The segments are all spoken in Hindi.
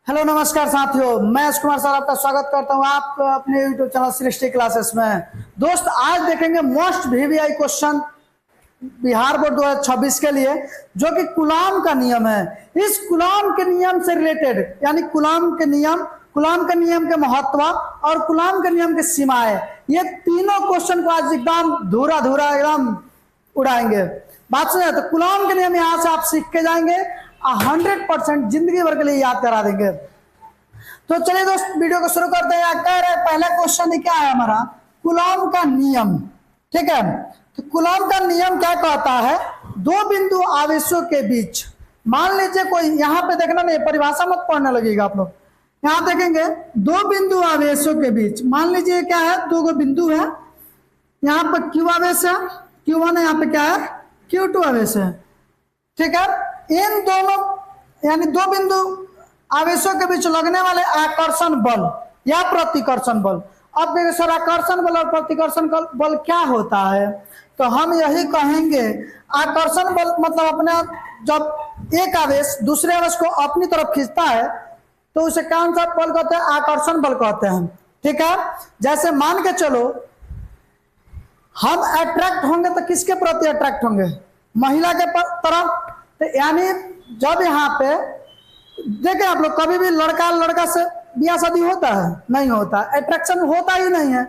हेलो नमस्कार साथियों, मैं एस कुमार सर आपका स्वागत करता हूं आप अपने यूट्यूब चैनल सृष्टि क्लासेस में। दोस्त आज देखेंगे most VVI question Bihar board 2026 के लिए, जो कि कूलॉम का नियम है। इस कूलॉम के नियम से रिलेटेड यानी कूलॉम के नियम के महत्व और कूलॉम के नियम की सीमाएं, ये तीनों क्वेश्चन को आज एकदम धूरा धूरा एकदम उड़ाएंगे। बात सुनिए, तो कूलॉम के नियम यहाँ से आप सीख के जाएंगे, 100% जिंदगी भर के लिए याद करा देंगे। तो चलिए दोस्त वीडियो को शुरू करते हैं। कह रहे पहला क्वेश्चन क्या है हमारा, कूलॉम का नियम। ठीक है, तो कूलॉम का नियम क्या कहता है, दो बिंदु आवेशों के बीच, मान लीजिए कोई, यहाँ पे देखना नहीं, परिभाषा मत पढ़ने लगेगा आप लोग। यहाँ देखेंगे दो बिंदु आवेशों के बीच, मान लीजिए क्या है, दो बिंदु है, यहाँ पर क्यू आवेश है, Q1 है, यहाँ पे क्या है, Q2 आवेश है। ठीक है, इन दोनों यानी दो बिंदु आवेशों के बीच लगने वाले आकर्षण बल या प्रतिकर्षण बल। अब देखिए सर, आकर्षण बल और प्रतिकर्षण बल क्या होता है, तो हम यही कहेंगे आकर्षण बल मतलब अपने जब एक आवेश दूसरे आवेश को अपनी तरफ खींचता है तो उसे कौन सा बल कहते हैं, आकर्षण बल कहते हैं। ठीक है, जैसे मान के चलो हम अट्रैक्ट होंगे तो किसके प्रति अट्रैक्ट होंगे, महिला के तरफ। तो यानी जब यहाँ पे देखें आप लोग, कभी भी लड़का लड़का से ब्याह शादी होता है, नहीं होता, अट्रैक्शन होता ही नहीं है।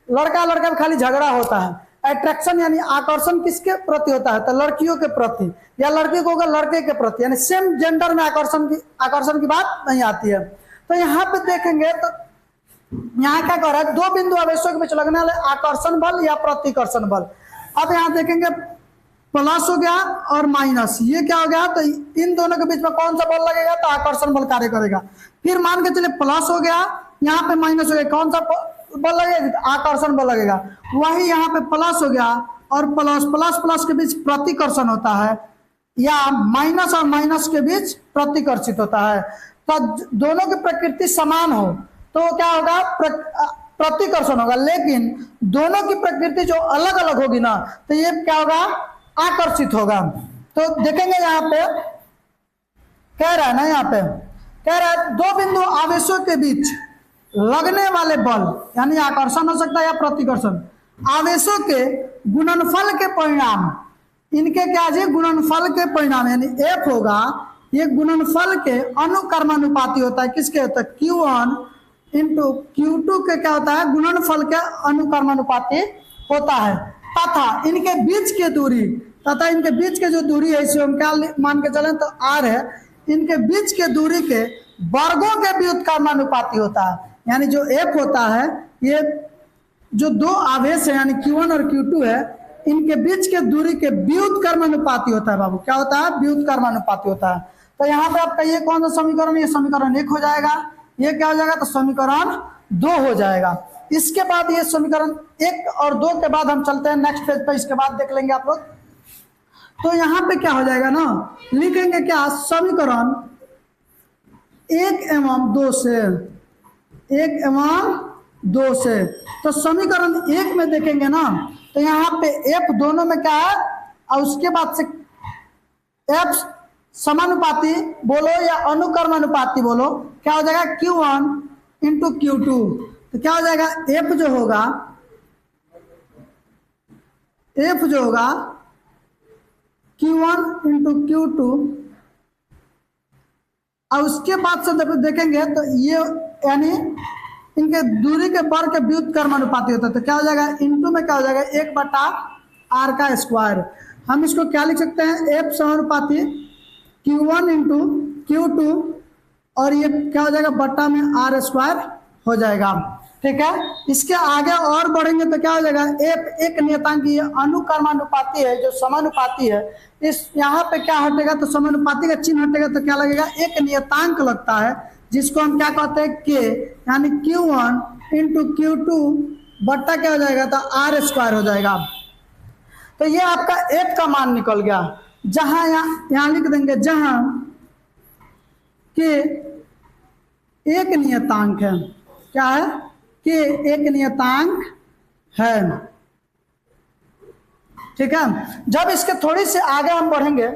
लड़का लड़का में खाली झगड़ा होता है। अट्रैक्शन यानी आकर्षण किसके प्रति होता है, तो लड़कियों के प्रति, या लड़के को होगा लड़के के प्रति, यानी सेम जेंडर में आकर्षण की बात नहीं आती है। तो यहाँ पे देखेंगे तो यहाँ क्या कर रहा है, दो बिंदु आवेशों के बीच लगने वाले आकर्षण बल या प्रतिकर्षण बल। अब यहाँ देखेंगे प्लस हो गया और माइनस, ये क्या हो गया, तो इन दोनों के बीच में कौन सा बल लगेगा, तो आकर्षण बल कार्य करेगा। फिर मान के चलिए प्लस हो गया, यहाँ पे माइनस हो गया, कौन सा बल लगेगा, आकर्षण बल लगेगा। वही यहाँ पे प्लस हो गया और प्लस प्लस प्लस के बीच प्रतिकर्षण होता है, या माइनस और माइनस के बीच प्रतिकर्षित होता है। तो दोनों की प्रकृति समान हो तो क्या होगा, प्रतिकर्षण होगा। लेकिन दोनों की प्रकृति जो अलग अलग होगी ना, तो ये क्या होगा, आकर्षित होगा। तो देखेंगे यहाँ पे कह रहा है ना, यहाँ पे कह रहा है दो बिंदु आवेशों के बीच लगने वाले बल, यानी आकर्षण हो सकता है या प्रतिकर्षण, आवेशों के गुणनफल के परिणाम, इनके क्या जी, गुणनफल के परिणाम, यानी F होगा, ये गुणनफल के अनुकर्मानुपाती होता है। किसके होता है, Q1 इंटू Q2 के क्या होता है, गुणनफल के अनुकर्मानुपाती होता है। तथा इनके बीच की जो दूरी है, इसे हम क्या मान के चलें, तो R है, इनके बीच के दूरी के वर्गों के व्युत्क्रमानुपाती होता है। यानी जो F होता है, ये जो दो आवेश है यानी Q1 और Q2 है, इनके बीच के दूरी के व्युत्क्रमानुपाती होता है। बाबू क्या होता है, व्युत्क्रमानुपाती होता है। तो यहाँ पे आपका ये कौन सा समीकरण, ये समीकरण 1 हो जाएगा, ये क्या हो जाएगा, तो समीकरण 2 हो जाएगा। इसके बाद ये समीकरण 1 और 2 के बाद हम चलते हैं नेक्स्ट पेज पे, इसके बाद देख लेंगे आप लोग। तो यहाँ पे क्या हो जाएगा ना, लिखेंगे क्या, समीकरण 1 एवं 2 से, 1 एवं 2 से। तो समीकरण 1 में देखेंगे ना, तो यहाँ पे F दोनों में क्या है, और उसके बाद से F समानुपाती बोलो या अनुकर्मानुपाती बोलो, क्या हो जाएगा, Q1 इंटू Q2। तो क्या हो जाएगा, F जो होगा Q1 इंटू Q2, और उसके बाद से देखेंगे तो ये यानी इनके दूरी के वर्ग के व्युत्क्रमानुपाती होता है। तो क्या हो जाएगा, इंटू में क्या हो जाएगा, 1/r का स्क्वायर। हम इसको क्या लिख सकते हैं, F समानुपाती Q1 इंटू Q2, और ये क्या हो जाएगा, बट्टा में R स्क्वायर हो जाएगा। ठीक है, इसके आगे और बढ़ेंगे तो क्या हो जाएगा, F एक नियतांक, ये अनुकर्मानुपाती है, जो समानुपाती है, इस यहाँ पे क्या हटेगा, तो समानुपाती का चिन्ह हटेगा, तो क्या लगेगा, एक नियतांक लगता है, जिसको हम क्या कहते हैं, K, यानी Q1 इंटू Q2 बट्टा क्या हो जाएगा, तो R स्क्वायर हो जाएगा। तो ये आपका F का मान निकल गया। जहां यहाँ लिख देंगे, जहां के एक नियतांक है, क्या है, के एक नियतांक है। ठीक है, जब इसके थोड़ी से आगे हम बढ़ेंगे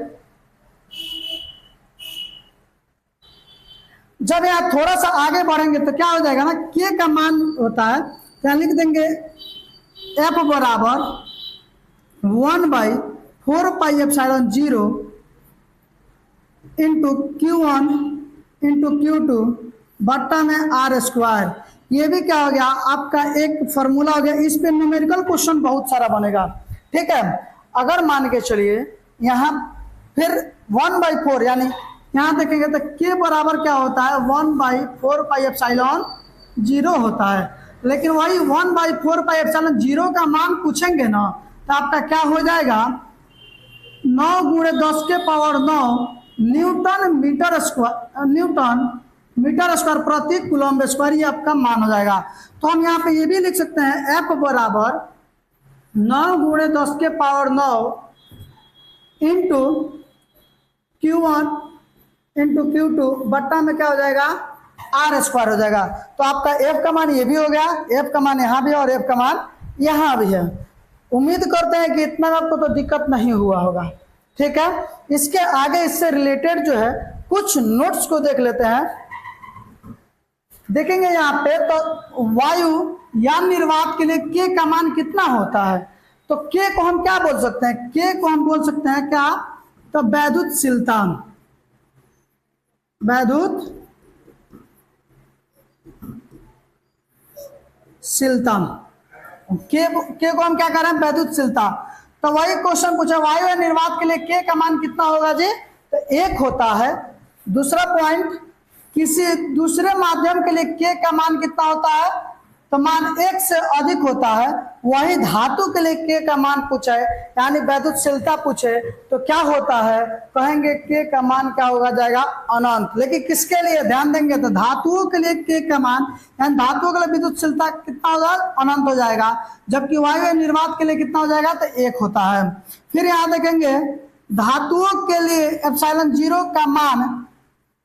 जब यहाँ थोड़ा सा आगे बढ़ेंगे तो क्या हो जाएगा ना, के का मान होता है, तो लिख देंगे एफ बराबर 1/4πε0 इंटू Q1 इंटू Q2 बट्टा में R²। ये भी क्या हो गया आपका एक फॉर्मूला हो गया। इस पे न्यूमेरिकल क्वेश्चन बहुत सारा बनेगा, ठीक है। अगर मान के चलिए यहाँ फिर 1/4 यानी यहाँ देखेंगे तो के बराबर क्या होता है 1/4πε0 होता है, लेकिन वही 1/4πε0 का मान पूछेंगे ना तो आपका क्या हो जाएगा 9 × 10⁻⁹ न्यूटन मीटर स्क्वायर प्रति कूलम्ब स्क्वायर, ये आपका मान हो जाएगा। तो हम यहाँ पे ये भी लिख सकते हैं एफ बराबर 9 × 10⁻⁹ इंटू Q1 इंटू Q2 बट्टा में क्या हो जाएगा R² हो जाएगा। तो आपका एफ का मान ये भी हो गया, एफ का मान यहाँ भी है और एफ का मान यहाँ भी है। उम्मीद करते हैं कि इतना आपको तो दिक्कत नहीं हुआ होगा, ठीक है। इसके आगे इससे रिलेटेड जो है कुछ नोट्स को देख लेते हैं। देखेंगे यहाँ पे तो वायु या निर्वात के लिए के का मान कितना होता है, तो के को हम क्या बोल सकते हैं, के को हम बोल सकते हैं क्या, तो वैद्युतशीलता, के को हम क्या कर रहे हैं वैद्युतशीलता। तो वही क्वेश्चन पूछा वायु या निर्वात के लिए के का मान कितना होगा जी, तो 1 होता है। दूसरा पॉइंट किसी दूसरे माध्यम के लिए के का मान कितना होता है, तो मान 1 से अधिक होता है। वही धातु के लिए के का मान पूछे यानी वैद्युतशीलता पूछे तो क्या होता है, कहेंगे के का मान क्या होगा जाएगा अनंत। लेकिन किसके लिए ध्यान देंगे तो धातुओं के लिए के का मान यानी धातुओं के लिए विद्युतशीलता कितना होगा अनंत हो जाएगा, जबकि वायु निर्वात के लिए कितना हो जाएगा तो 1 होता है। फिर यहाँ देखेंगे धातुओं के लिए ε0 का मान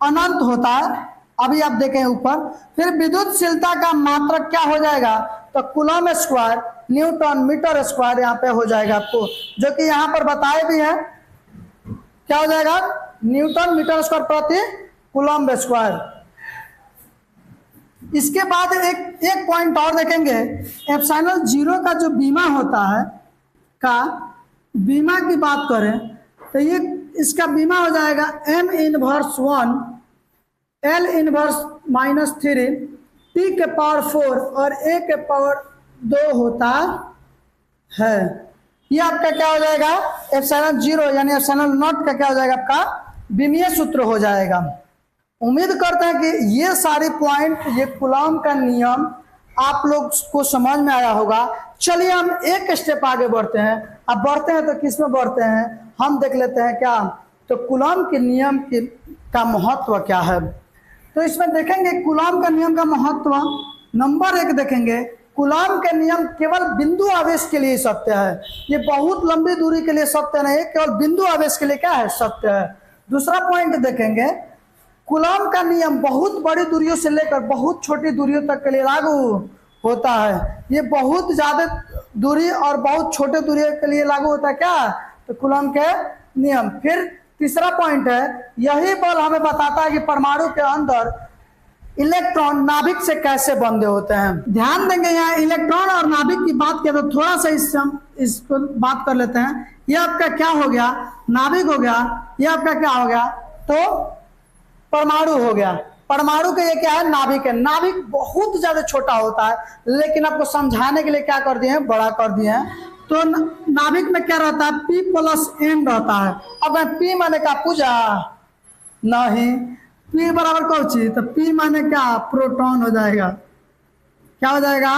अनंत होता है, अभी आप देखें ऊपर। फिर विद्युतशीलता का मात्रक क्या हो जाएगा, तो coulomb square newton metre square यहाँ पे हो जाएगा आपको, जो कि यहाँ पर बताए भी है क्या हो जाएगा न्यूटन मीटर स्क्वायर प्रति कूलम्ब स्क्वायर। इसके बाद एक पॉइंट और देखेंगे, ε0 का जो बीमा होता है का बीमा की बात करें तो ये इसका बीमा हो जाएगा m−1 L−3 T⁴ और A⁴ होता है। ये आपका क्या हो जाएगा ε0 यानी ε0 का क्या हो जाएगा आपका विमीय सूत्र हो जाएगा। उम्मीद करते हैं कि ये सारी पॉइंट ये कूलम्ब का नियम आप लोग को समझ में आया होगा। चलिए हम एक स्टेप आगे बढ़ते हैं। अब बढ़ते हैं तो किस में बढ़ते हैं, हम देख लेते हैं क्या, तो कूलम्ब के नियम का महत्व क्या है। तो इसमें देखेंगे कूलम्ब का नियम का महत्व। नंबर 1 देखेंगे कूलम्ब के नियम केवल बिंदु आवेश के लिए सत्य है, ये बहुत लंबी दूरी के लिए सत्य नहीं है, केवल बिंदु आवेश के लिए क्या है सत्य है। दूसरा पॉइंट देखेंगे कूलम्ब का नियम बहुत बड़ी दूरियों से लेकर बहुत छोटी दूरियों तक के लिए लागू होता है। ये बहुत ज्यादा दूरी और बहुत छोटे दूरी के लिए लागू होता है क्या, तो कूलम्ब के नियम। फिर तीसरा पॉइंट है यही बल हमें बताता है कि परमाणु के अंदर इलेक्ट्रॉन नाभिक से कैसे बंधे होते हैं। ध्यान देंगे यहाँ इलेक्ट्रॉन और नाभिक की बात किया तो थोड़ा सा इसको बात कर लेते हैं। ये आपका क्या हो गया नाभिक हो गया, ये आपका क्या हो गया तो परमाणु हो गया। परमाणु का ये क्या है नाभिक है। नाभिक बहुत ज्यादा छोटा होता है, लेकिन आपको समझाने के लिए क्या कर दिए हैं बड़ा कर दिए हैं। तो नाभिक में क्या रहता है P+N रहता है। अब P माने का पूजा नहीं, P बराबर कौन चीज, तो P माने क्या प्रोटॉन हो जाएगा। क्या हो जाएगा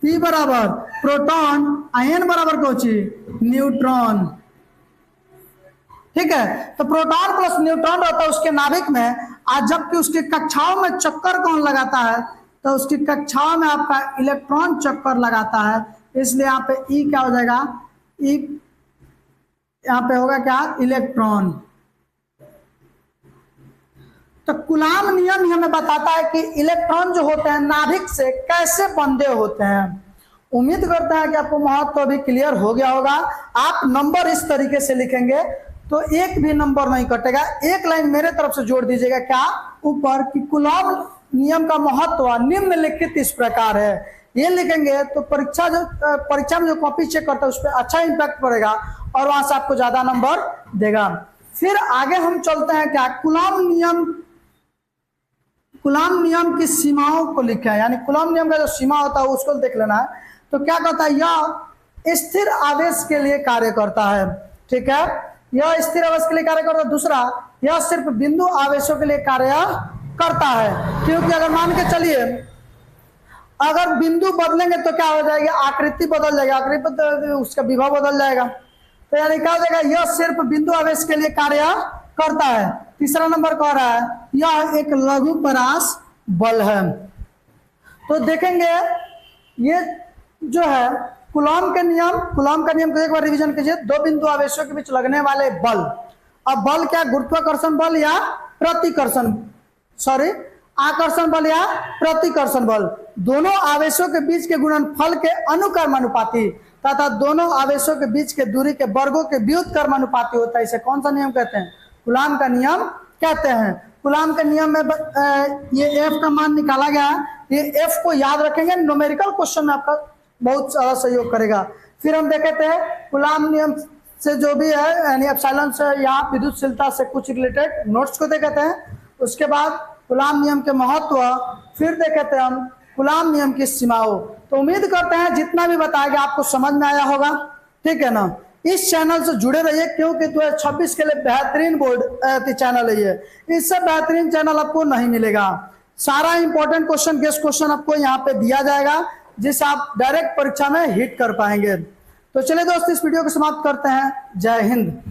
P बराबर प्रोटॉन, N बराबर कौन चीज न्यूट्रॉन। ठीक है, तो प्रोटॉन प्लस न्यूट्रॉन रहता है उसके नाभिक में। आज जबकि उसकी कक्षाओं में चक्कर कौन लगाता है, तो उसकी कक्षाओं में आपका इलेक्ट्रॉन चक्कर लगाता है, इसलिए यहाँ पे ई क्या हो जाएगा ई यहाँ पे होगा क्या इलेक्ट्रॉन। तो कूलम्ब नियम हमें बताता है कि इलेक्ट्रॉन जो होते हैं नाभिक से कैसे बंधे होते हैं। उम्मीद करते हैं कि आपको महत्व अभी क्लियर हो गया होगा। आप नंबर इस तरीके से लिखेंगे तो एक भी नंबर नहीं कटेगा। एक लाइन मेरे तरफ से जोड़ दीजिएगा क्या ऊपर कि कूलॉम नियम का महत्व निम्नलिखित इस प्रकार है, ये लिखेंगे तो परीक्षा में जो कॉपी चेक करता है उस पर अच्छा इंपैक्ट पड़ेगा और वहां से आपको ज्यादा नंबर देगा। फिर आगे हम चलते हैं क्या कूलॉम नियम की सीमाओं को लिखा है, यानी कूलॉम नियम का जो सीमा होता है उसको देख लेना है। तो क्या कहता है, यह स्थिर आवेश के लिए कार्य करता है, ठीक है, यह स्थिर आवेश के लिए कार्य करता है। दूसरा, यह सिर्फ बिंदु आवेशों के लिए कार्य करता है, क्योंकि अगर मान के चलिए अगर बिंदु बदलेंगे तो क्या हो जाएगा, आकृति बदल जाएगा, आकृति उसका विभव बदल जाएगा। तो यानी क्या हो जाएगा, यह सिर्फ बिंदु आवेश के लिए कार्य करता है। तीसरा नंबर कह रहा है यह एक लघु परास बल है। तो देखेंगे ये जो है कूलॉम का नियम को एक बार रिवीजन कीजिए। दो बिंदु आवेशों के बीच लगने वाले बल, अब बल क्या, गुरुत्वाकर्षण बल या आकर्षण बल या प्रतिकर्षण बल, दोनों आवेशों के बीच के गुणनफल के अनुक्रमानुपाती तथा दोनों आवेशों के बीच के दूरी के वर्गों के व्युत्क्रमानुपाती होता है। इसे कौन सा नियम कहते हैं, कूलॉम का नियम कहते हैं। कूलॉम के नियम में ये एफ का मान निकाला गया है, ये एफ को याद रखेंगे, न्यूमेरिकल क्वेश्चन में आपका बहुत सारा सहयोग करेगा। फिर हम देखे थे कूलॉम नियम से जो भी है यानी एप्सिलॉन से या विद्युतशीलता से कुछ रिलेटेड नोट्स को देखे थे। उसके बाद कूलॉम नियम के महत्व, फिर देखे थे हम कूलॉम नियम की सीमाओं। तो उम्मीद करते हैं जितना भी बताया गया आपको समझ में आया होगा, ठीक है ना। इस चैनल से जुड़े रहिए क्योंकि 2026 के लिए बेहतरीन बोर्ड चैनल है ये, इससे बेहतरीन चैनल आपको नहीं मिलेगा। सारा इंपॉर्टेंट क्वेश्चन, गेस्ट क्वेश्चन आपको यहाँ पे दिया जाएगा जिससे आप डायरेक्ट परीक्षा में हिट कर पाएंगे। तो चलिए दोस्त इस वीडियो को समाप्त करते हैं। जय हिंद।